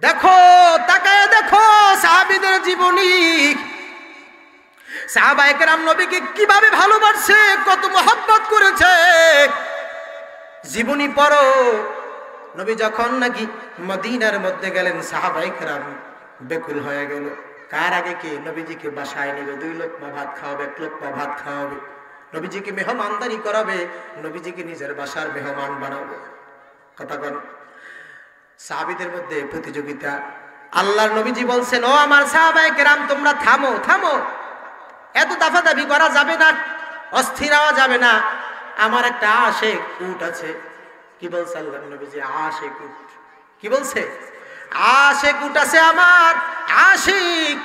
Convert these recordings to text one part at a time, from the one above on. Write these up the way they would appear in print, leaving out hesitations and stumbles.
দেখো, তাকায় দেখো সাহাবীদের জীবনী। সাহাবায়ে কেরাম নবীকে কিভাবে ভালোবাসে, কত মহব্বত করেছে। জীবনী পড়ো। নবী যখন নাকি মদিনার মধ্যে গেলেন, সাহাবায়ে কেরাম বেকুল হয়ে গেল। কার আগে কে? নবীজিকে বাসায় নেবে, 2 লোকমা ভাত খাওয়াবে, 1 লোকমা ভাত খাওয়াবে, নবীজিকে মেহমানদারি করাবে, নবীজিকে নিজের বাসার মেহমান বানাবে। কথা বল। সাহাবীদের মধ্যে প্রতিযোগিতা। আল্লাহর নবীজি বলছেন, ও আমার সাহাবায়ে কেরাম, তোমরা থামো থামো, এত দাফাদাফি করা যাবে না, অস্থির হওয়া যাবে না। আমার একটা আশেক উট আছে। কি বলছে আল্লাহর নবীজি? আশেক উট। কি বলছে? আশেক উট আছে আমার, আশিক।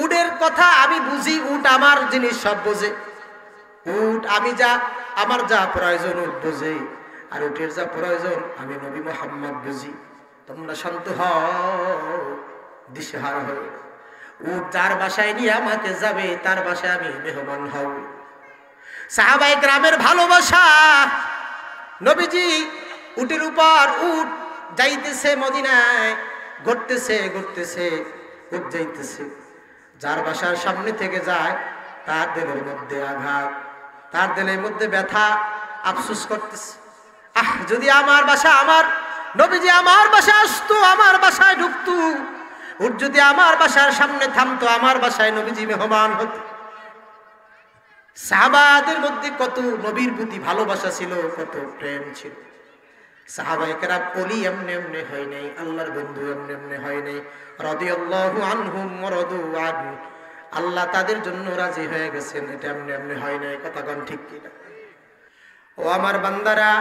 উটের কথা আমি বুঝি, উট আমার জিনিস সব বোঝে। উট আমি যা, আমার যা প্রয়োজন উট বোঝে, আর উটের যা প্রয়োজন আমি নবী মুহাম্মদ বুঝি। তোমরা শান্ত হও, দিশেহারা হও। উট যার বাসায় নিয়ে আমাকে যাবে, তার বাসায় আমি মেহমান হব। সাহাবায়ে কেরামের ভালোবাসা। নবীজি উটের উপর, উট যাইতেছে মদিনায়, ঘুরতেছে ঘুরতেছে, উট যাইতেছে। যার বাসার সামনে থেকে যায়, তার দিলের মধ্যে আঘাত, তার দিলের মধ্যে ব্যথা, আফসোস করতেছে। যদি আমার বাসা, আমার নবীজি আমার বাসায় আসতো, আমার বাসায় ঢুকতো, উট যদি আমার বাসার সামনে থামতো, আমার বাসায় নবীজি মেহমান হতো। সাহাবাদের মধ্যে কত নবীর প্রতি ভালোবাসা ছিল, কত প্রেম ছিল। সাহাবায়ে কেরাম ওলি এমনি এমনি হয় নাই, আল্লাহর বন্ধু এমনি এমনি হয় নাই। রাদিয়াল্লাহু আনহুম ওয়া রাদু আনহু, আল্লাহ তাদের জন্য রাজি হয়ে গেছেন, এটা এমনি এমনি হয় নাই। কথা কোন ঠিক কিনা? ও আমার বান্দারা,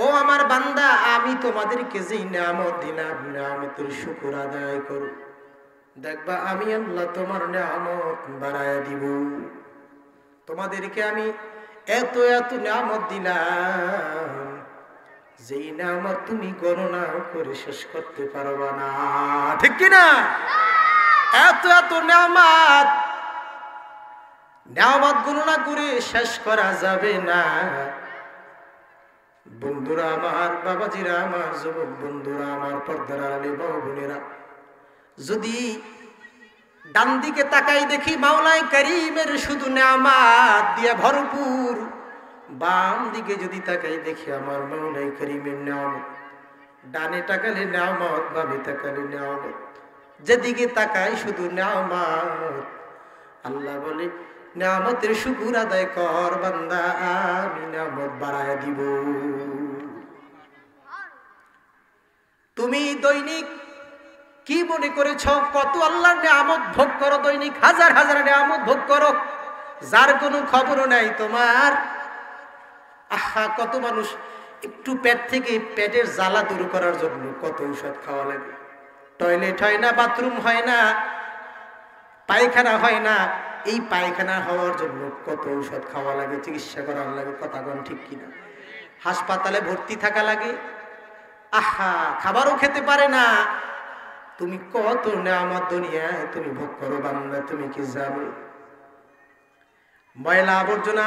ও আমার বান্দা, আমি তোমাদেরকে যেই নিয়ামত দিলাম, নিয়ামতের শুকর আদায় করো। দেখবা আমি আল্লাহ তোমার নিয়ামত বাড়ায় দিব। তোমাদেরকে আমি এত এত নিয়ামত দিলাম, যেই নিয়ামত তুমি গণনা করে শেষ করতে পারবা না। ঠিক কিনা? এত এত নিয়ামত, নিয়ামত গণনা করে শেষ করা যাবে না। বন্ধুরা আমার, বাবাজিরা আমার, যুবক বন্ধুরা আমার, পর্দার আড়ালে মা বোনেরা, যদি ডান দিকে তাকাই দেখি মাওলাই কারীমের শুধু নিয়ামত দিয়ে ভরপুর, বাম দিকে যদি তাকাই দেখি আমার মাওলাই কারীমের নিয়ামত। ডানে তাকালে নিয়ামত, বামে তাকালে নিয়ামত, যেদিকে তাকাই শুধু নিয়ামত। আল্লাহ বলে, নিয়ামতের শুকর আদায় কর বান্দা, আমি নিয়ামত বাড়ায় দিব। তুমি দৈনিক কি মনে করেছ কত আল্লাহর নিয়ামত ভোগ করো? দৈনিক হাজার হাজার নিয়ামত ভোগ করো, যার কোনো খবরও নাই তোমার। আহা, কত মানুষ একটু পেট থেকে পেটের জ্বালা দূর করার জন্য কত ঔষধ খাওয়া লাগে। টয়লেট হয় না, বাথরুম হয় না, পায়খানা হয় না, এই পায়খানা হওয়ার জন্য কত ঔষধ খাওয়া লাগে, চিকিৎসা করার লাগে। কথা কোন ঠিক কিনা? হাসপাতালে ভর্তি থাকা লাগে। আহা, খাবারও খেতে পারে না। তুমি কত নিয়ামত দুনিয়ায় তুমি ভোগ করো বান্দা, তুমি কি জানো? ময়লা আবর্জনা,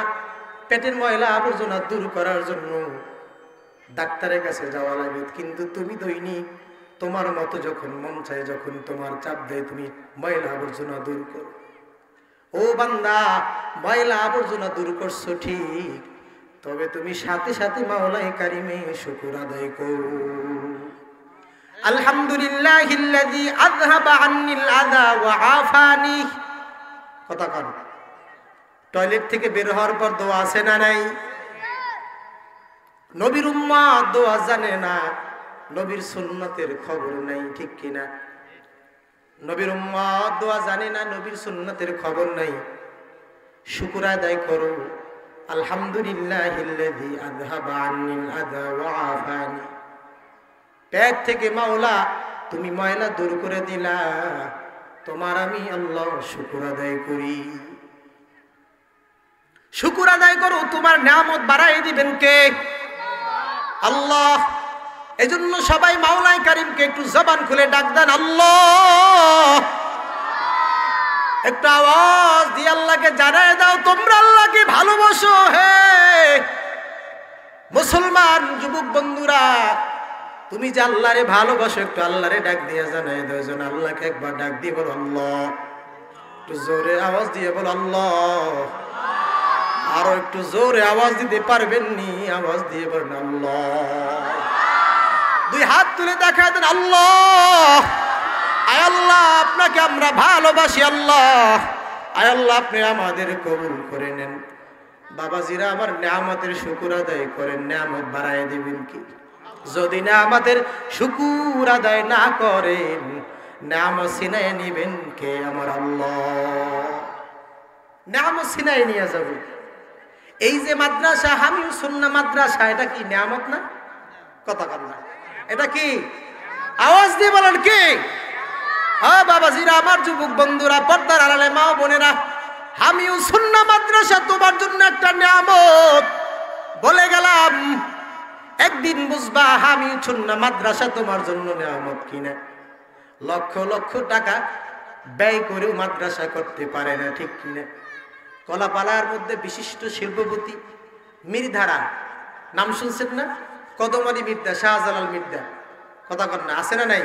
পেটের ময়লা আবর্জনা দূর করার জন্য ডাক্তারের কাছে যাওয়া লাগে, কিন্তু তুমি দৈনিক তোমার মতো যখন মন চায়, যখন তোমার চাপ দেয়, তুমি ময়লা আবর্জনা দূর করো। ও বান্দা, ময়লা আবর্জনা দূর করছো ঠিক, তবে তুমি সাথে সাথে মাওলাই কারিমে শুকর আদায় করো। আলহামদুলিল্লাহিল্লাযী আযহাবা আন্নিল আযা ওয়া আফানি। কথা কন। টয়লেট থেকে বের হওয়ার পর দোয়া আছে না নাই? নবীর উম্মত দোয়া জানে না, নবীর সুন্নতের খবর নাই। ঠিক কিনা? নবীর উম্মত দোয়া জানে না, নবীর সুন্নতের খবর নাই। শুকর আদায় করো। আলহামদুলিল্লাহিল্লাযী আযহাবা আন্নিল আযা ওয়া আফানি। পেট থেকে মাওলা তুমি ময়লা দূর করে দিলা, তোমার আমি আল্লাহ শুকর আদায় করি। শুকর আদায় করো, তোমার নিয়ামত বাড়াই দিবেন কে? আল্লাহ। এজন্য সবাই মাওলাই কারিমকে একটু জবান খুলে ডাক দেন, আল্লাহ। একটু আওয়াজ দিয়ে আল্লাহকে জানায় দাও তোমরা আল্লাহকে ভালোবাসো। হে মুসলমান যুবক বন্ধুরা, তুমি যে আল্লাহরে ভালোবাসো একটু আল্লাহরে ডাক দিয়ে জানাই দাও যেন আল্লাহকে একবার ডাক দিয়ে বলো আল্লাহ, একটু জোরে আওয়াজ দিয়ে বলো আল্লাহ। আরো একটু জোরে আওয়াজ দিতে পারবেন নি? আওয়াজ দিয়ে বলেন আল্লাহ। দুই হাত তুলে দেখায় দেন আল্লাহ। আয় আল্লাহ, আপনাকে আমরা ভালোবাসি আল্লাহ। আয় আল্লাহ, আপনি আমাদের কবুল করে নেন। বাবাজিরা আমার নিয়ামতের শুকর আদায় করেন, নিয়ামত বাড়ায় দিবেন কি? যদি নিয়ামতের শুকর আদায় না করেন নিয়ামত ছিনাই নিবেন কে? আমার আল্লাহ। নিয়ামত ছিনাই নিয়ে যাবে। এই যে মাদ্রাসা হামিউস সুন্নাহ মাদ্রাসা, এটা কি নিয়ামত না? কথা কন না, এটা কি? আওয়াজ দিয়ে বলেন কি? হ্যাঁ বাবাজিরা, আমার যুবক বন্ধুরা, পর্দার আড়ালে মা বোনেরা, হামিউস সুন্নাহ মাদ্রাসা তোমার জন্য একটা নিয়ামত। বলে গেলাম একদিন বুঝবা হামিউস সুন্নাহ মাদ্রাসা তোমার জন্য নিয়ামত কিনা। লক্ষ লক্ষ টাকা ব্যয় করেও মাদ্রাসা করতে পারে না, ঠিক কিনা? কলাপালার মধ্যে বিশিষ্ট শিল্পপতি মির্ধারা নাম শুনছেন না? কদমালী মির্ধা, শাহজালাল মির্ধা, কথা কন না, আছে না নাই?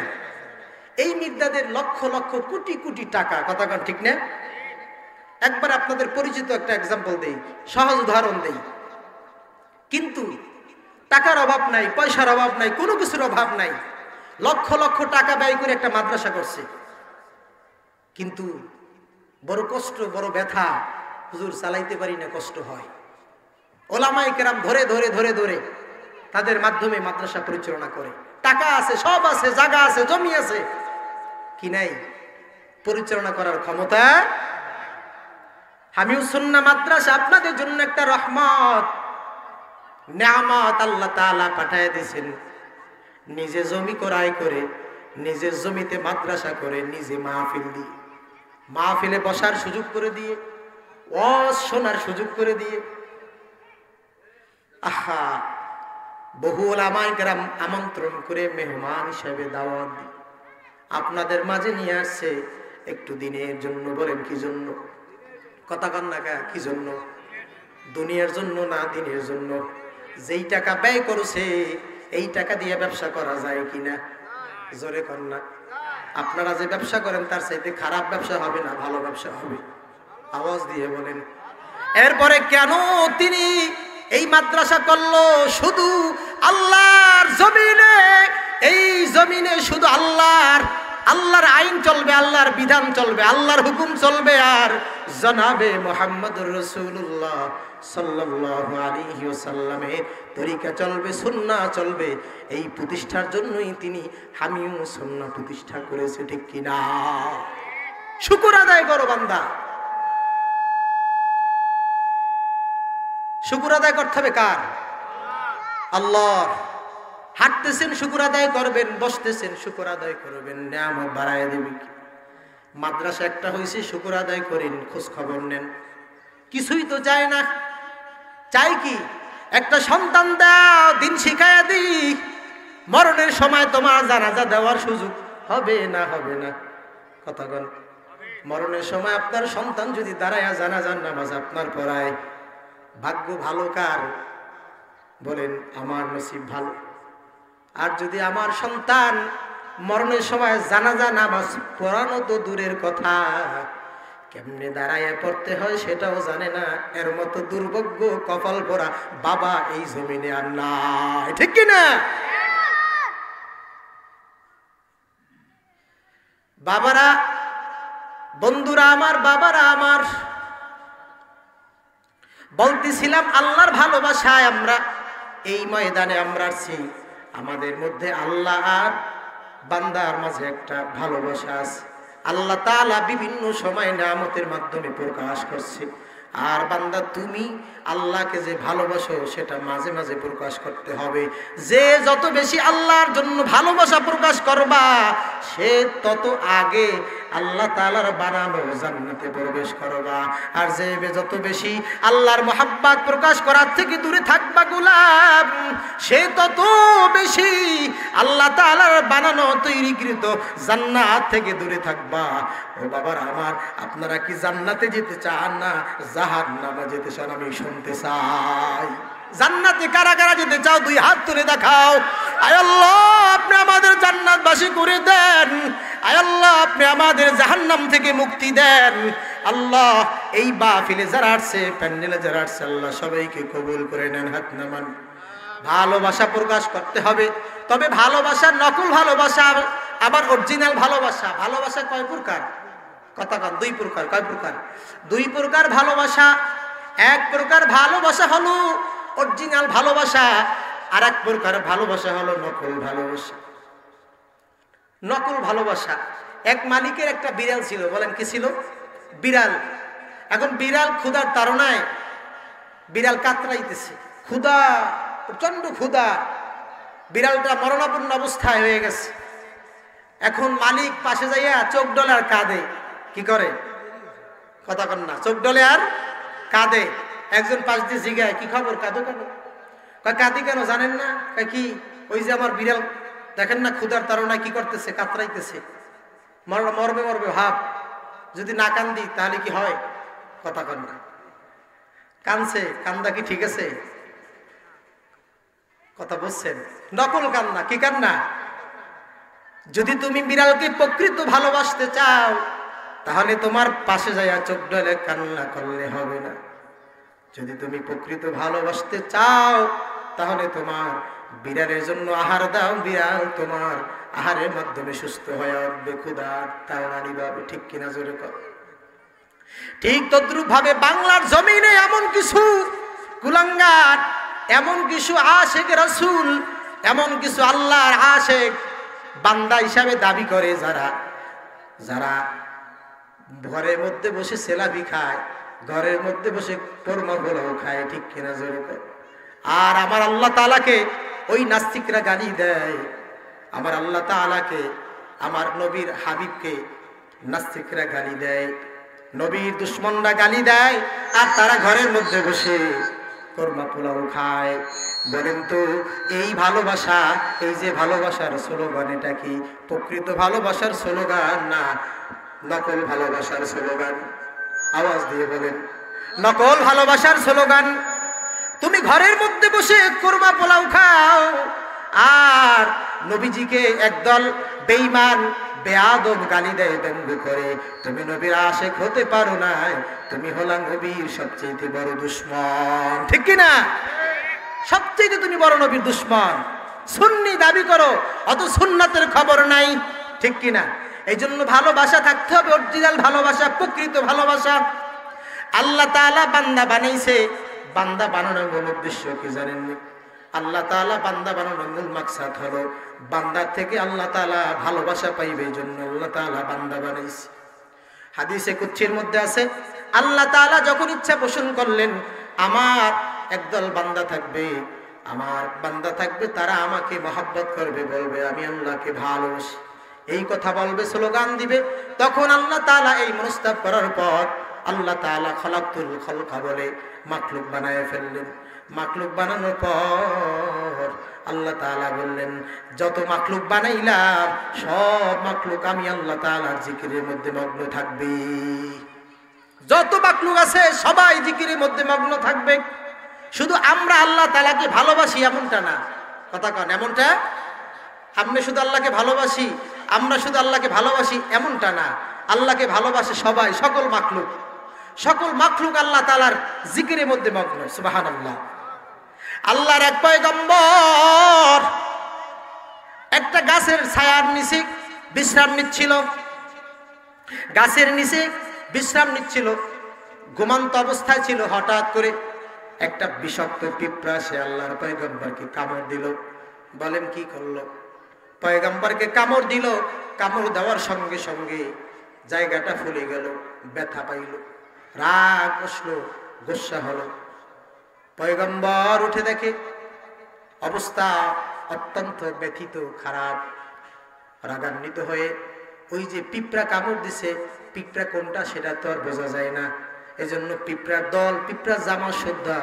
এই মির্ধাদের লক্ষ লক্ষ কোটি কোটি টাকা, কথা কন ঠিক না? একবার আপনাদের পরিচিত একটা এক্সাম্পল দেই, সহজ উদাহরণ দেই। কিন্তু টাকার অভাব নাই, পয়সার অভাব নাই, কোনো কিছুর অভাব নাই। লক্ষ লক্ষ টাকা ব্যয় করে একটা মাদ্রাসা করছে। কিন্তু বড় কষ্ট, বড় ব্যথা, হুজুর চালাইতে পারি না, কষ্ট হয়। ওলামায়ে কেরাম ধরে ধরে ধরে ধরে তাদের মাধ্যমে মাদ্রাসা পরিচালনা করে। টাকা আছে, সব আছে, জায়গা আছে, জমি আছে, কি নাই? পরিচালনা করার ক্ষমতা। হামিউস সুন্নাহ মাদ্রাসা আপনাদের জন্য একটা রহমত, নিয়ামত আল্লাহ তাআলা পাঠায় দিয়েছেন। নিজে জমি ক্রয় করে, নিজের জমিতে মাদ্রাসা করে, নিজে মাহফিল দিয়ে, মাহফিলে বসার সুযোগ করে দিয়ে, ওয়াজ শোনার সুযোগ করে দিয়ে, আহা, বহু ওলামায়ে কেরাম আমন্ত্রণ করে মেহমান হিসেবে দাওয়াত দিয়ে আপনাদের মাঝে নিয়ে আসছে একটু দিনের জন্য। বলেন কি জন্য? কথা কন না, কি জন্য? দুনিয়ার জন্য না, দিনের জন্য। যেই টাকা ব্যয় করছে এই টাকা দিয়ে ব্যবসা করা যায় কিনা? জোরে কন না। আপনারা যে ব্যবসা করেন তার চাইতে খারাপ ব্যবসা হবে না, ভালো ব্যবসা হবে? আওয়াজ দিয়ে বলেন। এরপরে কেন তিনি এই মাদ্রাসা করলো? শুধু আল্লাহর জমিনে, এই জমিনে শুধু আল্লাহর আইন চলবে, আল্লাহর বিধান চলবে, আল্লাহর হুকুম চলবে, আর জনাবে মুহাম্মদুর রাসূলুল্লাহ সাল্লাল্লাহু আলাইহি ওয়াসাল্লামের তরিকা চলবে, সুন্নাহ চলবে। এই প্রতিষ্ঠার জন্যই তিনি হামিউস সুন্নাহ প্রতিষ্ঠা করেছে, ঠিক কিনা? শুকর আদায় করো বান্দা, শুকর আদায় করতে হবে কার? আল্লাহর। হাঁটতেছেন শুকর আদায় করবেন, বসতেছেন শুকর আদায় করবেন, নিয়ামত বাড়ায় দেবে। মাদ্রাসা একটা হয়েছে, শুকর আদায় করেন, খোঁজ খবর নেন। কিছুই তো চায় না, চাই কি? একটা সন্তান দাও, দিন শিখায়া দিই, মরণের সময় তোমার জানাজা দেওয়ার সুযোগ হবে না? হবে না? কথা বল। মরণের সময় আপনার সন্তান যদি দাঁড়ায়া জানাজার নামাজ আপনার পড়ায়, ভাগ্য ভালো কার? বলেন আমার নসিব ভালো। আর যদি আমার সন্তান মরণের সময় জানাজা নামাজ পড়ানো তো দূরের কথা, কেমনে দাঁড়ায় পড়তে হয় সেটাও জানে না, এর মতো দুর্ভাগ্য কপাল পরা বাবা এই জমিনে আর নাই, ঠিক কিনা? বাবারা, বন্ধুরা আমার, বাবারা আমার, বলতেছিলাম আল্লাহর ভালোবাসায় আমরা এই ময়দানে আমরা আছি। আমাদের মধ্যে আল্লাহ আর বান্দার মাঝে একটা ভালোবাসা আছে। আল্লাহ তাআলা বিভিন্ন সময় নিয়ামতের মাধ্যমে প্রকাশ করছে। আর বান্দা তুমি আল্লাহকে যে ভালোবাসো সেটা মাঝে মাঝে প্রকাশ করতে হবে। যে যত বেশি আল্লাহর জন্য ভালোবাসা প্রকাশ করবা, সে তত আগে আল্লাহ তাআলার বানানো জান্নাতে প্রবেশ করবা। আর যে যত বেশি আল্লাহর মহাব্বত প্রকাশ করার থেকে দূরে থাকবা গোলাম, সে তত বেশি আল্লাহ তাআলার বানানো তৈরিকৃত জান্নাত থেকে দূরে থাকবা। ও বাবার আমার, আপনারা কি জান্নাতে যেতে চান না জাহান্নামে যেতে চান? আমি শুনতে চাই। জান্নাতে কারা কারা যেতে চাও দুই হাত তুলে দেখাও। আয় আল্লাহ আপনি আমাদের জান্নাতবাসী করে দেন। আয় আল্লাহ আপনি আমাদের জাহান্নাম থেকে মুক্তি দেন। আল্লাহ এই মাহফিলে যারা আসছে, প্যান্ডেলে যারা আসছে, আল্লাহ সবাইকে কবুল করে নেন। হাত নামান। ভালোবাসা প্রকাশ করতে হবে, তবে ভালোবাসা নকল ভালোবাসা আবার অরিজিনাল ভালোবাসা। ভালোবাসা কয় প্রকার? কথা কন। দুই প্রকার। কয় প্রকার? দুই প্রকার ভালোবাসা। এক প্রকার ভালোবাসা হলো অরিজিনাল ভালোবাসা, আর এক প্রকার ভালোবাসা হলো নকল ভালোবাসা। নকল ভালোবাসা। এক মালিকের একটা বিড়াল ছিল। বলেন কি ছিল? বিড়াল। এখন বিড়াল ক্ষুধার তাড়নায় বিড়াল কাতরাইতেছে, ক্ষুধা, প্রচন্ড ক্ষুধা, বিড়ালটা মরণাপন্ন অবস্থায় হয়ে গেছে। এখন মালিক পাশে যাইয়া চোখ ডলে আর কাঁদে। কি করে? কথা কন না। চোখ ডলে আর কাঁদে। একজন পাশ দিয়ে জিগায়, কি খবর, কাঁদো কেন? কাঁদি কেন জানেন না? কি ওই যে আমার বিড়াল দেখেন না ক্ষুধার তাড়নায় কি করতেছে, কাতরাইতেছে, মরবে মরবে ভাব, যদি না কান্দি তাহলে কি হয়? কথা কন না। কানছে, কান্দা কি ঠিক আছে? কথা বুঝছেন? নকল কান্না। কি কান্না? যদি তুমি বিড়ালকে প্রকৃত ভালোবাসতে চাও তাহলে তোমার পাশে যাইয়া চোখ ডলে কান্না করলে হবে না। যদি তুমি প্রকৃত ভালোবাসতে চাও তাহলে তোমার বিড়ালের জন্য আহার দাও, বিড়াল তোমার আহারের মাধ্যমে সুস্থ হয়ে উঠবে, ক্ষুধার তাড়না নিবাবে। ঠিক কিনা? জোরে কর। ঠিক তদ্রূপ ভাবে বাংলার জমিনে এমন কিছু কুলাঙ্গার, এমন কিছু আশেক রাসূল, এমন কিছু আল্লাহর আশেক বান্দা হিসাবে দাবি করে, যারা যারা ঘরের মধ্যে বসে সেলাবি খায়, ঘরের মধ্যে বসে কর্মা পোলাও খায়। ঠিক কিনা? জোরে কর। আর আমার আল্লাহ তাআলাকে ওই নাস্তিকরা গালি দেয়। আমার আল্লাহ তাআলাকে, আমার নবীর হাবিবকে নাস্তিকরা গালি দেয়, নবীর দুশ্মনরা গালি দেয়, আর তারা ঘরের মধ্যে বসে কর্মা পোলাও খায়। বলেন তো এই ভালোবাসা, এই যে ভালোবাসার স্লোগান, এটা কি প্রকৃত ভালোবাসার স্লোগান না নকল ভালোবাসার স্লোগান? আওয়াজ দিয়ে বলেন। নকল ভালোবাসার স্লোগান। তুমি ঘরের মধ্যে বসে কর্মা পোলাও খাও, আর নবীজিকে একদল বেঈমান বেয়াদব গালি দেয়, ব্যঙ্গ করে। তুমি নবীর আশেক হতে পারো না, তুমি হলা নবীর সবচেয়ে বড় দুশ্মন। ঠিক কিনা? সবচেয়ে তুমি বড় নবীর দুশ্মন। সুন্নি দাবি করো, অত সুন্নাতের খবর নাই। ঠিক কিনা? এই জন্য ভালোবাসা থাকতে হবে, অরিজিনাল ভালোবাসা, প্রকৃত ভালোবাসা। আল্লাহ তাআলা বান্দা বানাইছে, বান্দা বানানোর মূল উদ্দেশ্য কি জানেননি? আল্লাহ তাআলা বান্দা বানানোর মূল মাকসাদ হলো বান্দার থেকে আল্লাহ তাআলা ভালোবাসা পাইবে, এই জন্য আল্লাহ তাআলা বান্দা বানাইছে। হাদিসে কুদসির মধ্যে আছে, আল্লাহ তাআলা যখন ইচ্ছা পোষণ করলেন, আমার একদল বান্দা থাকবে, আমার বান্দা থাকবে, তারা আমাকে মহব্বত করবে, বলবে আমি আল্লাহকে ভালোবাসি, এই কথা বলবে, স্লোগান দিবে। তখন আল্লাহ তাআলা এই মনস্তাব করার পর আল্লাহ তাআলা খলাকতুল খলকা বলে মাখলুক বানায় ফেললেন। মাখলুক বানানোর পর আল্লাহ তাআলা বললেন, যত মাখলুক বানাইলাম সব মাখলুক আমি আল্লাহ তাআলার জিকিরের মধ্যে মগ্ন থাকবে। যত মাখলুক আছে সবাই জিকিরের মধ্যে মগ্ন থাকবে। শুধু আমরা আল্লাহ তাআলাকে ভালোবাসি এমনটা না। কথা কন, এমনটা? আমরা শুধু আল্লাহকে ভালোবাসি, আমরা শুধু আল্লাহকে ভালোবাসি এমনটা না। আল্লাহকে ভালোবাসে সবাই, সকল মাখলুক। সকল মাখলুক আল্লাহ তাআলার জিকিরের মধ্যে মগ্ন। সুবহানাল্লাহ। আল্লাহর এক পয়গম্বর একটা গাছের ছায়ার নিচে বিশ্রাম নিচ্ছিল, গাছের নিচে বিশ্রাম নিচ্ছিল, ঘুমন্ত অবস্থায় ছিল। হঠাৎ করে একটা বিষাক্ত পিঁপড়া সে আল্লাহর পয়গম্বরকে কামড় দিল। বলেন কি করলো? পয়গম্বরকে কামড় দিল। কামড় দেওয়ার সঙ্গে সঙ্গে জায়গাটা ফুলে গেল, ব্যথা পাইল, রাগ আসলো, গোসা হলো। পয়গম্বর উঠে দেখে অবস্থা অত্যন্ত ব্যথিত, খারাপ। রাগান্বিত হয়ে ওই যে পিঁপড়া কামড় দিছে, পিঁপড়া কোনটা সেটা তো আর বোঝা যায় না, এজন্য পিঁপড়ার দল, পিঁপড়ার জামা সুদ্ধা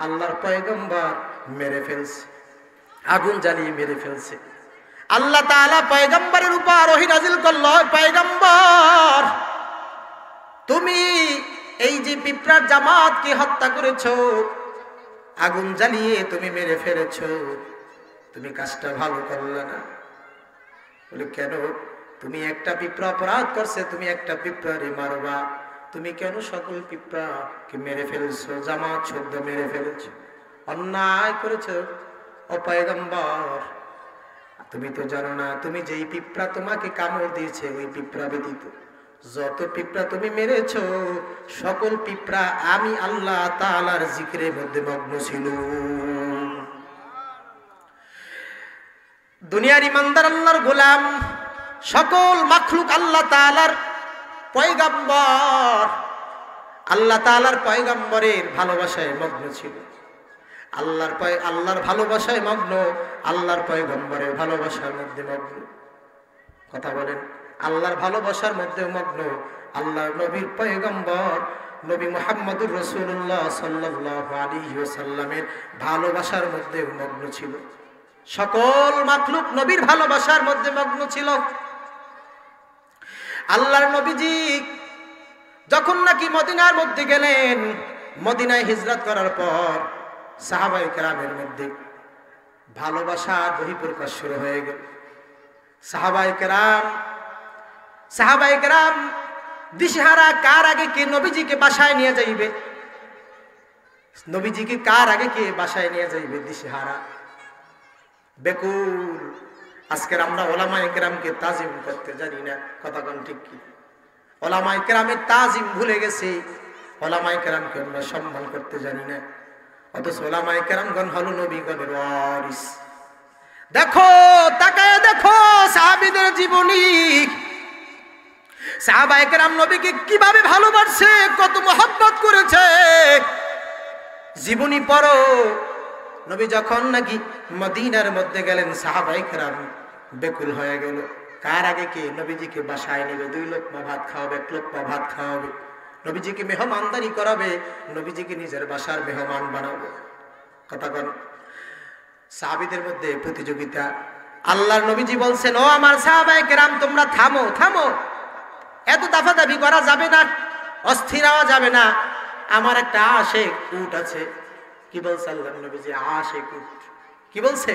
আল্লাহর পয়গম্বর মেরে ফেলছে, আগুন জ্বালিয়ে মেরে ফেলছে। আল্লাহ তাআলা পয়গম্বরের উপর ওহী নাযিল করল, পয়গম্বর তুমি এই যে পিঁপড়ার জামাতকে হত্যা করেছো, আগুন জ্বালিয়ে তুমি মেরে ফেলেছো, তুমি কাজটা ভালো করলে না। বলে কেন? তুমি একটা পিঁপড়া অপরাধ করছে, তুমি একটা পিঁপড়ারে মারবা, তুমি কেন সকল পিঁপড়াকে মেরে ফেলছো? জামাত শব্দ মেরে ফেলেছো, অন্যায় করেছো ও পয়গম্বর। তুমি তো জানো না, তুমি যেই পিঁপড়া তোমাকে কামড় দিয়েছে ওই পিঁপড়া ব্যতীত যত পিঁপড়া তুমি মেরেছো, সকল পিঁপড়া আমি আল্লাহ তাআলার জিকিরের মধ্যে মগ্ন ছিল। দুনিয়ার ইমানদার আল্লাহর গোলাম, সকল মাখলুক আল্লাহ তাআলার পয়গম্বর, আল্লাহ তাআলার পয়গম্বরের ভালোবাসায় মগ্ন ছিল। আল্লাহর ভালোবাসায় মগ্ন, আল্লাহর পয়গম্বরের ভালোবাসার মধ্যে মগ্ন। কথা বলেন, আল্লাহর ভালোবাসার মধ্যে মগ্ন, আল্লাহর নবীর পয়গম্বর নবী মুহাম্মদুর রাসূলুল্লাহ সাল্লাল্লাহু আলাইহি ওয়াসাল্লামের ভালোবাসার মধ্যে মগ্ন ছিল। সকল মাখলুক নবীর ভালোবাসার মধ্যে মগ্ন ছিল। আল্লাহর নবীজি যখন নাকি মদিনার মধ্যে গেলেন, মদিনায় হিজরত করার পর সাহাবায়ে কেরামের মধ্যে ভালোবাসার বহিঃপ্রকাশ শুরু হয়ে গেল। সাহাবায়ে কেরাম দিশেহারা, কার আগে কে নবীজিকে বাসায় নিয়ে যাইবে, নবীজিকে কার আগে কে বাসায় নিয়ে যাইবে, দিশেহারা বেকুল। আজকের আমরা ওলামায়ে কেরামকে তাজিম করতে জানি না, কথা কোন ঠিক কি? ওলামায়ে কেরামের তাজিম ভুলে গেছি, ওলামায়ে কেরামকে আমরা সম্মান করতে জানি না। অথচ ওলামায়ে কেরামগণ হলো নবীগণের ওয়ারিস। দেখো, তাকায় দেখো সাহাবীদের জীবনী, সাহাবায়ে কেরাম নবীকে কিভাবে ভালোবাসে, কত মহব্বত করেছে। জীবনী পড়ো। নবী যখন নাকি মদিনার মধ্যে গেলেন, সাহাবায়ে কেরাম বেকুল হয়ে গেল। কার আগে কে নবীজিকে বাসায় নেবে, 2 লোকমা ভাত খাওয়াবে, 1 লোকমা ভাত খাওয়াবে, নবীজিকে মেহমানদারি করাবে, নবীজিকে নিজের বাসার মেহমান বানাবে। কথা বল, সাহাবীদের মধ্যে প্রতিযোগিতা। আল্লাহর নবীজি বলছেন, ও আমার সাহাবায়ে কেরাম, তোমরা থামো থামো, এত দাফাদাফি করা যাবে না, অস্থির হওয়া যাবে না। আমার একটা আশেক উট আছে। কি বলছে আল্লাহর নবীজি? আশেক উট। কি বলছে?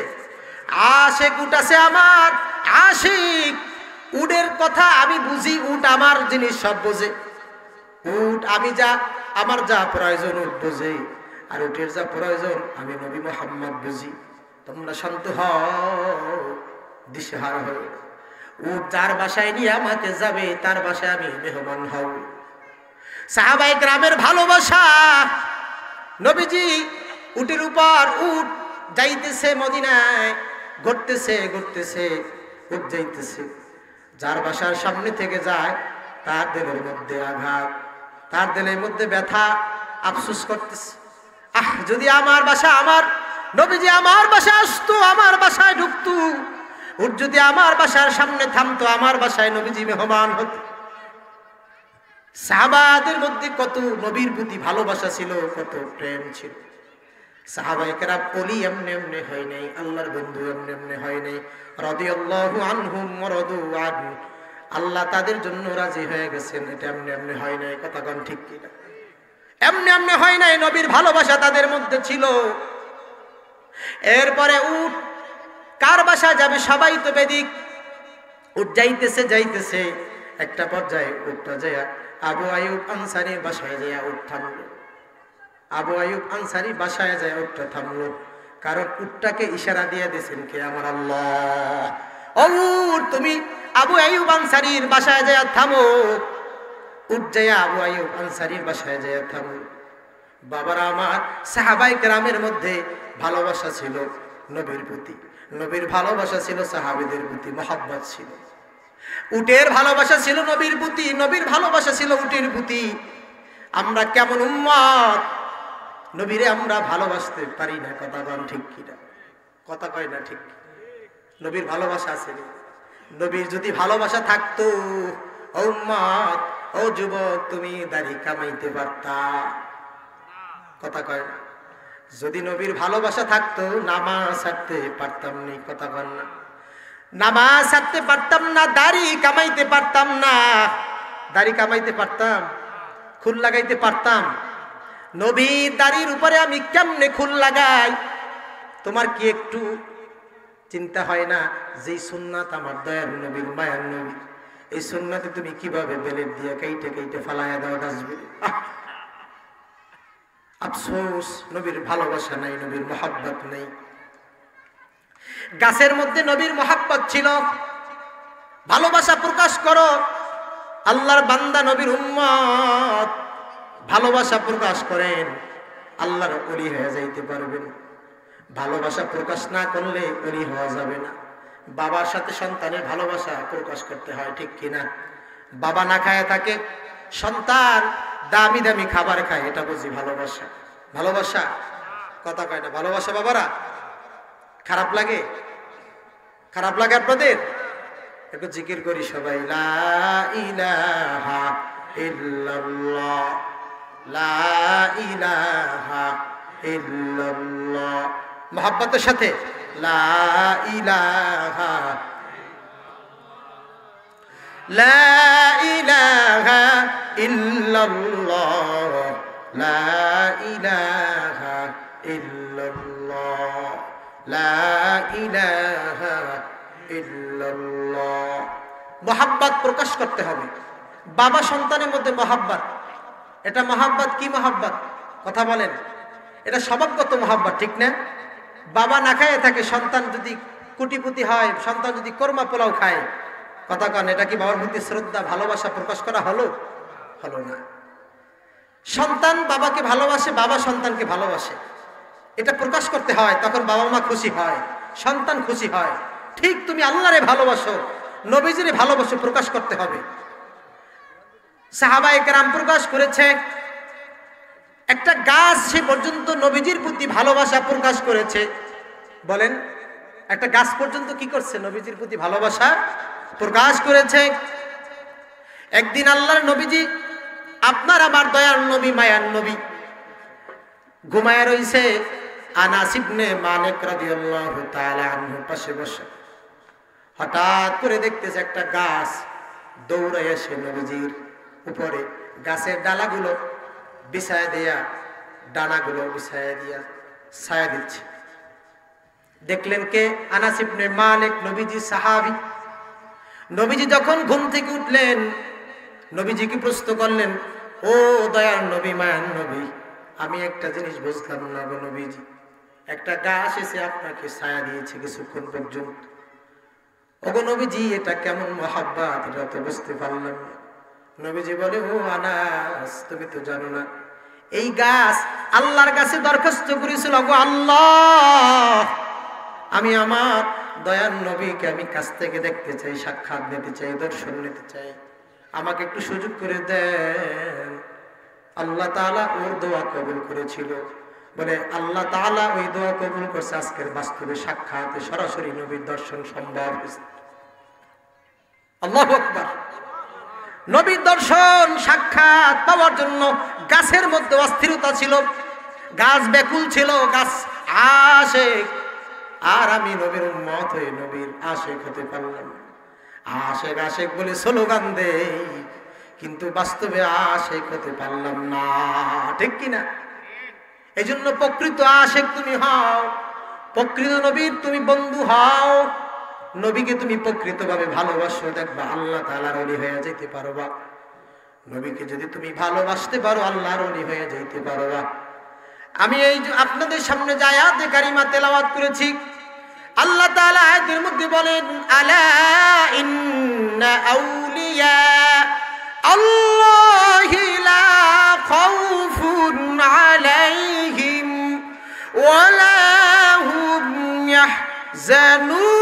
আশেক উট আছে আমার, আশিক। উটের কথা আমি বুঝি, উট আমার জিনিস সব বোঝে। উট আমি যা, আমার যা প্রয়োজন উট বোঝে, আর উটের যা প্রয়োজন আমি নবী মুহাম্মদ বুঝি। তোমরা শান্ত হও, দিশেহারা হও। উট যার বাসায় নিয়ে আমাকে যাবে, তার বাসায় আমি মেহমান হব। সাহাবায়ে কেরামের ভালোবাসা। নবীজি উটের উপর, উট যাইতেছে মদিনায়, ঘুরতেছে ঘুরতেছে, উট যাইতেছে। যার বাসার সামনে থেকে যায় তার দিলের মধ্যে আঘাত, তার দিলের মধ্যে ব্যথা, আফসোস করতেছে, আহ যদি আমার বাসা, আমার নবীজি আমার বাসায় আসতো, আমার বাসায় ঢুকতো, উট যদি আমার বাসার সামনে থামতো, আমার বাসায় নবীজি মেহমান হতো। সাহাবাদের মধ্যে কত নবীর প্রতি ভালোবাসা ছিল, কত প্রেম ছিল। সাহাবায়ে কেরাম ওলি এমনি এমনি হয় নাই, আল্লাহর বন্ধু এমনি এমনি হয় নাই। রাদিয়াল্লাহু আনহুম ওয়া রাদু আন, আল্লাহ তাদের জন্য রাজি হয়ে গেছেন, এটা এমনি এমনি হয় নাই। কথা কোন ঠিক কি না? এমনি এমনি হয় নাই, নবীর ভালোবাসা তাদের মধ্যে ছিল। এরপরে উট কার বাসা যাবে, সবাই তো বেদিক। উট যাইতেছে যাইতেছে, একটা পর্যায়ে উটটা যায় আবু আইয়ুব আনসারীর বাসায় যায়, উট থামলো। আবু আইয়ুব আনসারী বাসায় যায়, উটটা থামলো। কারণ উটটাকে ইশারা দিয়ে দিয়েছেন কে? আমার আল্লাহ। ও উট, তুমি আবু আইয়ুব আনসারীর বাসায় যায় থামো। উট যায় আবু আইয়ুব আনসারীর বাসায় যায় থামো। বাবারা আমার, সাহাবায়ে কেরামের মধ্যে ভালোবাসা ছিল নবীর প্রতি, নবীর ভালোবাসা ছিল সাহাবীদের প্রতি, মহব্বত ছিল। উটের ভালোবাসা ছিল নবীর প্রতি, নবীর ভালোবাসা ছিল উটের প্রতি। আমরা কেমন উম্মত, নবীরে আমরা ভালোবাসতে পারি না। কথা বল ঠিক কিনা? কথা কয় না ঠিক? নবীর ভালোবাসা আছে। নবীর যদি ভালোবাসা থাকতো, ও উম্মত, ও যুবক, তুমি দাড়ি কামাইতে পারতা। কথা কয় না? যদি নবীর ভালোবাসা থাকতো, নামাজ ছাড়তে পারতাম না। কথা কন না? নামাজ ছাড়তে পারতাম না, দাড়ি কামাইতে পারতাম না। দাড়ি কামাইতে পারতাম, খুল লাগাইতে পারতাম, নবীর দাড়ির উপরে আমি কেমনে খুল লাগাই? তোমার কি একটু চিন্তা হয় না যে সুন্নাত আমার দয়ার নবীর মায়ার নবী, এই সুন্নাতে তুমি কিভাবে বেলেট দিয়ে কেটে কেটে ফালায়া দাও ডাস্টবিন? আফসোস, নবীর ভালোবাসা নাই, নবীর মহব্বত নেই। গাছের মধ্যে নবীর মহব্বত ছিল। ভালোবাসা প্রকাশ করো, আল্লাহর বান্দা নবীর উম্মত ভালোবাসা প্রকাশ করেন, আল্লাহর ওলি হয়ে যাইতে পারবেন। ভালোবাসা প্রকাশ না করলে ওলি হওয়া যাবে না। বাবার সাথে সন্তানের ভালোবাসা প্রকাশ করতে হয়, ঠিক কিনা? বাবা না খায় থাকে, সন্তান দামি দামি খাবার খায়, এটা বুঝি ভালোবাসা? ভালোবাসা কথা কয় না। ভালোবাসা বাবারা খারাপ লাগে? খারাপ লাগে আপনাদের? একটু জিকির করি সবাই, লা ইলাহা ইল্লাল্লাহ, লা ইলাহা ইল্লাল্লাহ। মোহাব্বতের সাথে লা ইলাহা, লা ইলাহা ইল্লাল্লাহ, লা ইলাহা ইল্লাল্লাহ, লা ইলাহা ইল্লাল্লাহ। মোহাব্বত প্রকাশ করতে হবে। বাবা সন্তানের মধ্যে মোহাব্বত, এটা মোহাব্বত কি মোহাব্বত? কথা বলেন। এটা স্বভাবগত মোহাব্বত, ঠিক না? বাবা না খায় থাকে, সন্তান যদি কুটিপুতি হয়, সন্তান যদি কোরমা পোলাও খায়, কথা কন, এটা কি বাবার প্রতি শ্রদ্ধা ভালোবাসা প্রকাশ করা হলো? হলো না। সন্তান বাবাকে ভালোবাসে, বাবা সন্তানকে ভালোবাসে, এটা প্রকাশ করতে হয়, তখন বাবা মা খুশি হয়, সন্তান খুশি হয়। ঠিক তুমি আল্লাহরে ভালোবাসো, নবীজিরে ভালোবাসো, প্রকাশ করতে হবে। সাহাবায়ে কেরাম প্রকাশ করেছে, একটা গাছ সে পর্যন্ত নবীজির প্রতি ভালোবাসা প্রকাশ করেছে। বলেন, একটা গাছ পর্যন্ত কি করছে? নবীজির প্রতি ভালোবাসা প্রকাশ করেছে। একদিন আল্লাহর নবীজি, আপনার আমার দয়ার নবী, মায়ার নবী, ঘুমায় রইছে। আনাস ইবনে মালিক রাদিয়াল্লাহু তাআলা আনহু পাশে বসে। হঠাৎ করে দেখতেছে একটা গাছ দৌড়ে এসে নবীজির উপরে গাছের ডালাগুলো বিছায় দেয়া, ডানাগুলো বিছায় দিয়া ছায়া দিচ্ছে। দেখলেন কে? আনাস ইবনে মালিক, নবীজি সাহাবী। নবীজি যখন ঘুম থেকে উঠলেন, নবীজিকে প্রশ্ন করলেন, ও দয়ার নবী, মায়ার নবী, আমি একটা জিনিস বুঝলাম না গো নবীজি, একটা গাছ এসে আপনাকে ছায়া দিয়েছে কিছুক্ষণ পর্যন্ত, ওগো নবীজি, এটা কেমন মহাব্বত, এটা তো বুঝতে পারলাম না। নবীজি বলে, ও আনাস, তুমি তো জানো না, এই গাছ আল্লাহর কাছে দরখাস্ত করেছিল, গো আল্লাহ, আমি আমার দয়ার নবীকে আমি কাছ থেকে দেখতে চাই, সাক্ষাৎ নিতে চাই, দর্শন নিতে চাই, আমাকে একটু সুযোগ করে দেন। আল্লাহ তাআলা ওর দোয়া কবুল করেছিল। বলে আল্লাহ তাআলা ওই দোয়া কবুল করছে, আজকের বাস্তবে সাক্ষাতে সরাসরি নবীর দর্শন সম্ভব হয়েছে। আল্লাহু আকবার। নবীর দর্শন সাক্ষাৎ পাওয়ার জন্য গাছের মধ্যে অস্থিরতা ছিল, গাছ ব্যাকুল ছিল, গাছ আশিক। আর আমি নবীর উম্মত হয়ে নবীর আশিক হতে পারলাম। আশিক আশিক বলে স্লোগান দেই, কিন্তু বাস্তবে আশিক হতে পারলাম না, ঠিক কিনা? এই জন্য প্রকৃত আশিক তুমি হও, প্রকৃত নবীর তুমি বন্ধু হও, নবীকে তুমি প্রকৃতভাবে ভালোবাসো, দেখবা আল্লাহ তাআলার ওলি হয়ে যেতে পারবা। নবীকে যদি তুমি ভালোবাসতে পারো, আল্লাহর ওলি হয়ে যেতে পারবা। আমি এই আপনাদের সামনে যে আয়াতে কারিমা তেলাওয়াত করেছি, আল্লাহ তাআলা আয়াতের মধ্যে বলেন, আলা ইন্না আউলিয়া আল্লাহি লা খাউফুন আলাইহিম ওয়া লা হুম ইয়াহজানুন।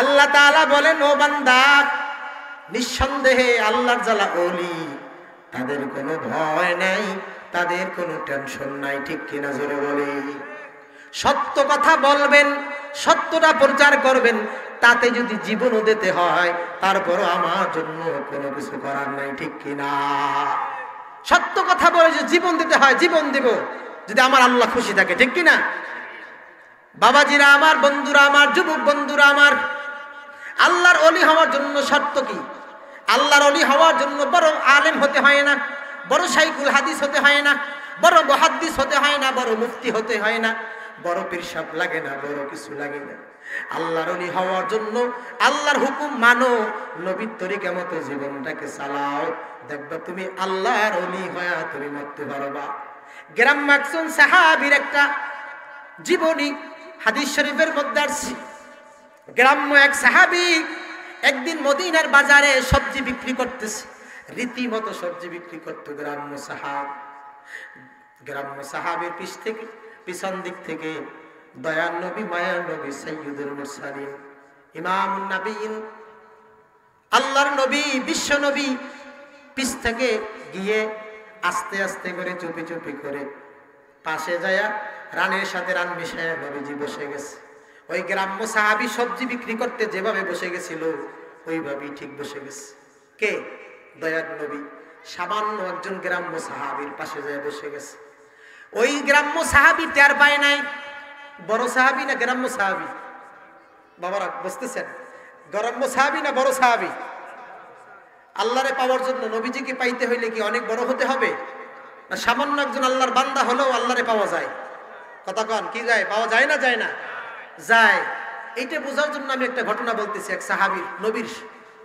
আল্লাহ তাআলা বলেন, ও বান্দা, নিঃসন্দেহে আল্লাহর যারা ওলি, তাদের কোনো ভয় নাই, তাদের কোনো টেনশন নাই, ঠিক কিনা? জোরে বলি। সত্য কথা বলবেন, সত্যটা প্রচার করবেন, তাতে যদি জীবনও দিতে হয়, তারপরও আমার জন্য কোনো কিছু করার নাই, ঠিক কিনা? সত্য কথা বলে যে জীবন দিতে হয়, জীবন দেব, যদি আমার আল্লাহ খুশি থাকে, ঠিক কিনা? বাবাজিরা আমার, বন্ধুরা আমার, যুবক বন্ধুরা আমার, আল্লাহর ওলি হওয়ার জন্য শর্ত কি? আল্লাহর ওলি হওয়ার জন্য বড় আলেম হতে হয় না, বড় শাইখুল হাদিস হতে হয় না, বড় মুহাদ্দিস হতে হয় না, বড় মুফতি হতে হয় না, বড় পীর সাহেব লাগে না, বড় কিছু লাগে না। আল্লাহর ওলি হওয়ার জন্য আল্লাহর হুকুম মানো, নবীর তরিকা মতো জীবনটাকে চালাও, দেখবা তুমি আল্লাহর ওলি হয়ে তুমি মরতে পারবা। গ্রাম একজন সাহাবীর একটা জীবনী হাদিস শরীফের মধ্যে আছে। গ্রাম্য এক সাহাবী একদিন মদিনার বাজারে সবজি বিক্রি করতেছে, রীতিমতো সবজি বিক্রি করত গ্রাম্য সাহাবীর পিছন দিক থেকে দয়ার নবী মায়ার নবী সাইয়্যিদুল মুরসালিন ইমামুন নবীন আল্লাহর নবী বিশ্ব নবী পিছ থেকে গিয়ে আস্তে আস্তে করে চুপি চুপি করে পাশে যায় রানের সাথে রান মিশায় নবীজি বসে গেছে। ওই গ্রাম্য সাহাবী সবজি বিক্রি করতে যেভাবে বসে গেছিল ওইভাবেই ঠিক বসে গেছে। কে? দয়ার নবী সামান্য একজন গ্রাম্য সাহাবীর পাশে যায় বসে গেছে। ওই গ্রাম্য সাহাবী টের পায় নাই বড় সাহাবী না গ্রাম্য সাহাবী। বাবারা বুঝতেছেন, গ্রাম্য সাহাবী না বড় সাহাবী? আল্লাহরে পাওয়ার জন্য নবীজিকে পাইতে হইলে কি অনেক বড় হতে হবে, না সামান্য একজন আল্লাহর বান্দা হলেও আল্লাহরে পাওয়া যায়? কথা কন, কি যায়? পাওয়া যায় না যায় না? যায়। এইটা বোঝার জন্য আমি একটা ঘটনা বলতেছি। এক সাহাবীর, নবীর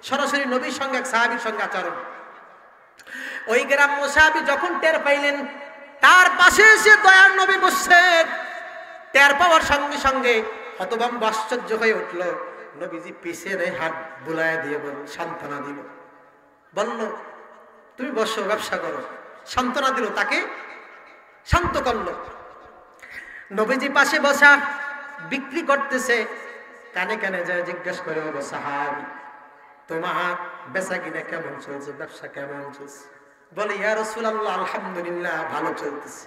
সরাসরি নবীর সঙ্গে এক সাহাবীর সঙ্গে আচরণ। ওই গ্রাম্য সাহাবী যখন টের পাইলেন তার পাশে এসে দয়ার নবী বসছেন, টের পাওয়ার সঙ্গে সঙ্গে হতভম্ব আশ্চর্য হয়ে উঠল। নবীজি পিছনে হাত বুলায় দিয়ে সান্ত্বনা দিল, বলল তুমি বসো, ব্যবসা করো। সান্ত্বনা দিল, তাকে শান্ত করলো। নবীজি পাশে বসা বিক্রি করতেছে, কানে কানে যায় জিজ্ঞেস করে, ও সাহাবী তোমার বেচা কিনা কেমন চলছে, ব্যবসা কেমন চলছে? বলে ইয়া রাসূলুল্লাহ আলহামদুলিল্লাহ ভালো চলতেছে।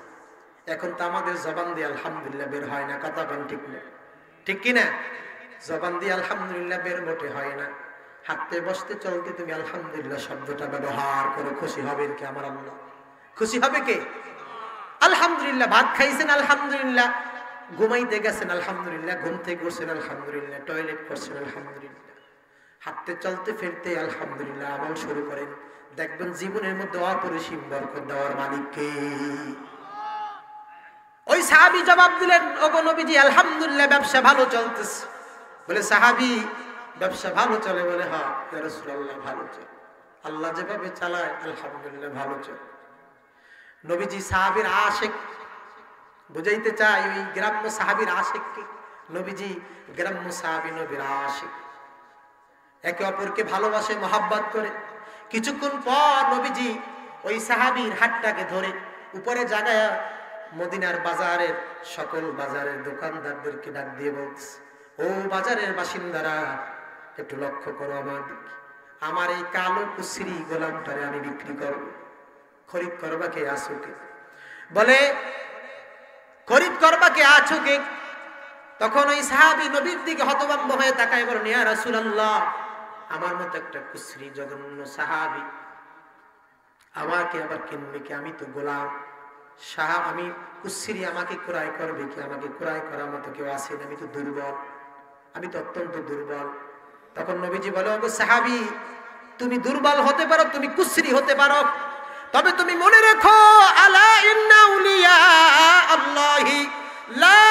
এখন তো আমাদের জবান দিয়ে আলহামদুলিল্লাহ বের হয় না, কথা বলেন ঠিক না? ঠিক কিনা? জবান দিয়ে আলহামদুলিল্লাহ বের মোটে হয় না। হাঁটতে বসতে চলতে তুমি আলহামদুলিল্লাহ শব্দটা ব্যবহার করো, খুশি হবেন কে? আমার আল্লাহ। খুশি হবে কে? আলহামদুলিল্লাহ। ভাত খাইছেন আলহামদুলিল্লাহ, ঘুমাইতে গেছেন আলহামদুলিল্লাহ, ঘুম থেকে উঠছেন আলহামদুলিল্লাহ, টয়লেট করছেন আলহামদুলিল্লাহ, হাঁটতে চলতে ফিরতে আলহামদুলিল্লাহ, আমল শুরু করেন, দেখবেন জীবনের মধ্যে অপরিসীম বরকত দেওয়ার মালিক কে? ওই সাহাবী জবাব দিলেন, ওগো নবীজি আলহামদুলিল্লাহ ব্যবসা ভালো চলতেছে। বলে সাহাবী ব্যবসা ভালো চলে? বলে হ্যাঁ ইয়া রাসূলুল্লাহ ভালো চলে, আল্লাহ যেভাবে চালায় আলহামদুলিল্লাহ ভালো চলে। নবীজি সাহাবীর আশিক, বুঝাইতে চাই ওই গ্রাম্য সাহাবীর আশিক কে? নবীজি গ্রাম্য সাহাবী নবীর আশিক, একে অপরকে ভালোবাসে, মহাব্বত করে। কিছুক্ষণ পর নবীজি ওই সাহাবীর হাতটাকে ধরে উপরে জাগায় মদিনার বাজারের সকল বাজারের দোকানদারদেরকে ডাক দিয়ে বলছে, ও বাজারের বাসিন্দারা একটু লক্ষ্য করো আমার দিকে, আমার এই কালো কুসরি গোলামটারে আমি বিক্রি করব, খরিদ করবা কে আছো কে? বলে খরিদ করবা কে আছো কে? তখন ওই সাহাবী নবীর দিকে হতভম্ব হয়ে তাকায় বলেন, ইয়া রাসূলুল্লাহ আমার মতো একটা কুসরি জঘন্য সাহাবী আমাকে আবার কিনবে কি? আমি তো গোলাম, আমি কুসরি, আমাকে ক্রয় করবে কি? আমাকে ক্রয় করার মতো কেউ আছে না, আমি তো দুর্বল, আমি তো অত্যন্ত দুর্বল। তখন নবীজি বলে, ওগো সাহাবী তুমি দুর্বল হতে পারো, তুমি কুসরি হতে পারো, তবে তুমি মনে রেখো আলা ইন্না আউলিয়া আল্লাহি লা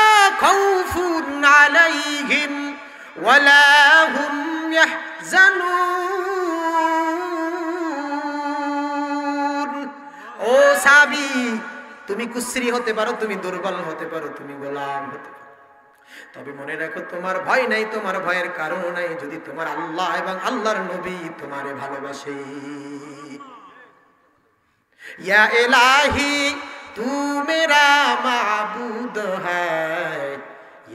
খাউফুন আলাইহিম ওয়ালা হুম ইয়াহজানুন। ও সাহাবী তুমি কুসরি হতে পারো, তুমি দুর্বল হতে পারো, তুমি গোলাম হতে পারো, তবে মনে রাখো তোমার ভয় নাই, তোমার ভয়ের কারণ নাই যদি তোমার আল্লাহ এবং আল্লাহর নবী তোমারে ভালোবাসে। या इलाही तू मेरा माबूद है,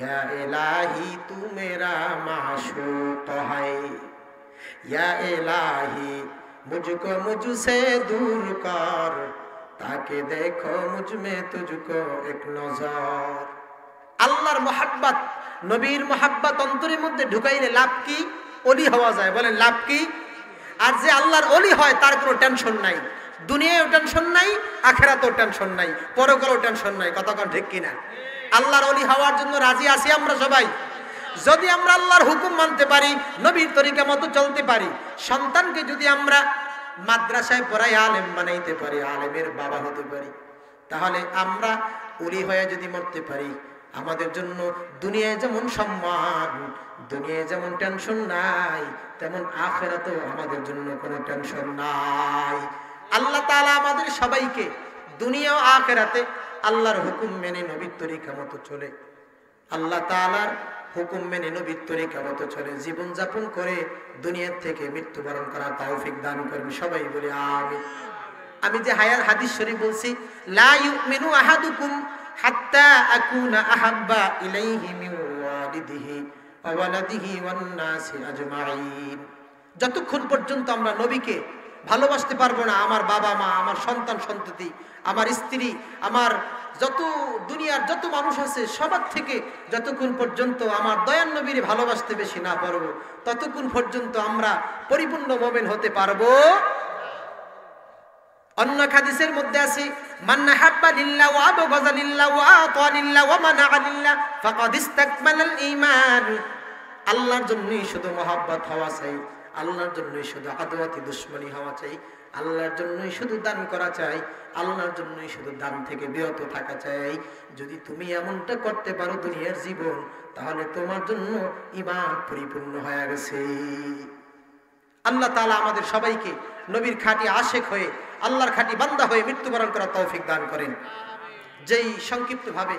या इलाही तू मेरा माशूक है, या इलाही मुझको मुझसे दूर कर ताकि देखो मुझ में तुझको एक नजर। আল্লাহর মোহাব্বত, নবীর মোহাব্বত অন্তরের মধ্যে ঢুকাইলে লাভ কি? ওলি হওয়া যায়। বলেন লাভ কি? আর যে আল্লাহর ওলি হয় তার কোনো টেনশন নাই, দুনিয়ায়ও টেনশন নাই, আখেরাতেও টেনশন নাই, পরকালেও টেনশন নাই। কথা কোন ঠিক কিনা? আল্লাহর ওলি হওয়ার জন্য রাজি আছি আমরা সবাই? যদি আমরা আল্লাহর হুকুম মানতে পারি, নবীর তরিকা মতো চলতে পারি, সন্তানকে যদি আমরা মাদ্রাসায় পড়াই আলেম বানাইতে পারি, আলেমের বাবা হতে পারি, তাহলে আমরা ওলি হয়ে যদি মরতে পারি, আমাদের জন্য দুনিয়ায় যেমন সম্মান, দুনিয়ায় যেমন টেনশন নাই, তেমন আখিরাতেও আমাদের জন্য কোনো টেনশন নাই। আল্লাহ তাআলা আমাদের সবাইকে দুনিয়া ও আখিরাতে আল্লাহর হুকুম মেনে নবীর তরিকা মতো চলে, আল্লাহ তাআলার হুকুম মেনে নবীর তরিকা মতো চলে জীবন যাপন করে দুনিয়ার থেকে মৃত্যুবরণ করার তৌফিক দান করুন। সবাই বলি আমিন। আমি যে হাদিস শরীফ বলছি, লা ইউমিনু আহাদুকুম হাত্তা আকুনা আহাব্বা ইলাইহি মিন ওয়ালিদিহি ওয়া ওয়ালাদিহি ওয়ান নাসি আজমাইন। যতক্ষণ পর্যন্ত আমরা নবীকে ভালোবাসতে পারবো না, আমার বাবা মা, আমার সন্তান সন্ততি, আমার স্ত্রী, আমার যত দুনিয়ার যত মানুষ আছে সবার থেকে যতক্ষণ পর্যন্ত আমার দয়ার নবীর ভালোবাসতে বেশি না পারবো, ততক্ষণ পর্যন্ত আমরা পরিপূর্ণ মুমিন হতে পারবো। অন্য হাদিসের মধ্যে আছে, মান হাব্বা লিল্লাহ ওয়া আবগাযা লিল্লাহ ওয়া আতা লিল্লাহ ওয়া মানাআ লিল্লাহ ফাকাদ ইসতাকমালাল ঈমান। আল্লাহর জন্যই শুধু মহব্বত হওয়া চাই, আল্লাহর জন্যই শুধু আদওয়াতি দুশমনী হওয়া চাই, আল্লাহর জন্যই শুধু দান করা চাই, আল্লাহর জন্যই শুধু দান থেকে বিরত থাকা চাই। যদি তুমি এমনটা করতে পারো দুনিয়ার জীবন, তাহলে তোমার জন্য ঈমান পরিপূর্ণ হয়ে গেছে। আল্লাহ তাআলা আমাদের সবাইকে নবীর খাঁটি আশেক হয়ে, আল্লাহর খাঁটি বান্দা হয়ে মৃত্যুবরণ করার তৌফিক দান করেন। যেই সংক্ষিপ্তভাবে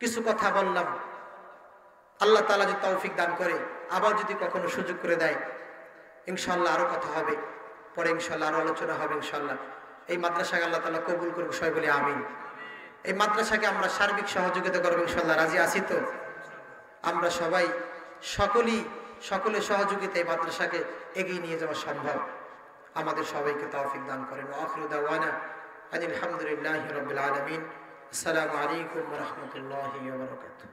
কিছু কথা বললাম, আল্লাহ তাআলা যদি তৌফিক দান করে, আবার যদি কখনো সুযোগ করে দেয়, ইনশাআল্লাহ আরো কথা হবে, পরে ইনশাআল্লাহ আরো আলোচনা হবে ইনশাআল্লাহ। এই মাদ্রাসাকে আল্লাহ তাআলা কবুল করুন, সবাই বলি আমিন। এই মাদ্রাসাকে আমরা সার্বিক সহযোগিতা করবো ইনশাআল্লাহ, রাজি আছি তো? আমরা সবাই সকলের সহযোগিতা এই মাদ্রাসাকে এগিয়ে নিয়ে যাওয়া সম্ভব। আমাদের সবাইকে তৌফিক দান করেন। আখিরু দাওয়ানা আলহামদুলিল্লাহি রাব্বিল আলামিন। আসসালামু আলাইকুম ওয়া রাহমাতুল্লাহি ওয়া বারাকাতুহু।